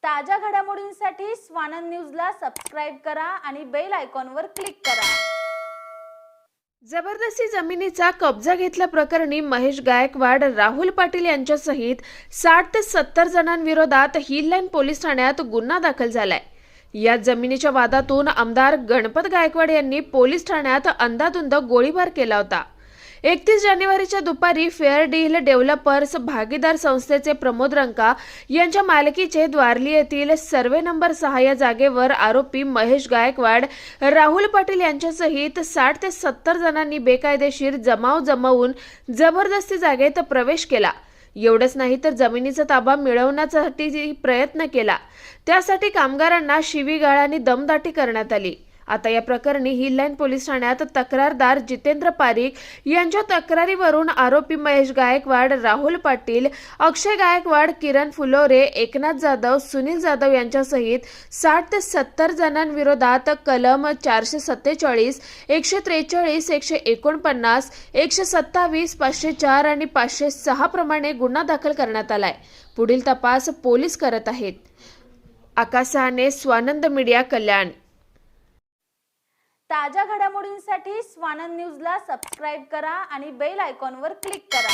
ताज्या घडामोडींसाठी स्वानंद न्यूजला सबस्क्राइब करा आणि बेल आयकॉनवर क्लिक करा। जबरदस्ती जमिनीचा कब्जा घेतल्याप्रकरणी महेश गायकवाड, राहुल पाटील यांच्यासहित 60 ते 70 जणांविरोधात हिललाईन पोलीस ठाण्यात गुन्हा दाखल झालाय। या जमिनीच्या वादातून आमदार गणपत गायकवाड यांनी पोलीस ठाण्यात अंधाधुंद गोळीबार केला होता। 31 जानेवारीच्या दुपारी फेअर डील डेव्हलपर्स भागीदार संस्थेचे प्रमोद रंका यांच्या मालकीचे द्वारली येथील सर्वे नंबर 6 या जागेवर आरोपी महेश गायकवाड, राहुल पाटील यांच्यासहित 60 ते 70 जणांनी बेकायदेशीर जमवून जबरदस्ती जागेत प्रवेश केला। एवढंच नाही तर जमिनीचा ताबा मिळवण्यासाठी प्रयत्न केला। त्यासाठी कामगारांना शिवीगाळ आणि दमदाटी करण्यात आली। आता या प्रकरणी हिललाईन पोलीस ठाण्यात तक्रारदार जितेंद्र पारिक यांच्या तक्रारीवरून आरोपी महेश गायकवाड, राहुल पाटील, अक्षय गायकवाड, किरण फुलोरे, एकनाथ जाधव, सुनील जाधव यांच्यासहित 60 ते 70 जणांविरोधात कलम 447, 143, 149, 127, 504 आणि 506 प्रमाणे गुन्हा दाखल करण्यात आलाय। पुढील तपास पोलीस करत आहेत। आकाश सहाने, स्वानंद मीडिया, कल्याण। ताज्या घडामोडींसाठी स्वानंद न्यूजला सबस्क्राइब करा आणि बेल आयकॉनवर क्लिक करा।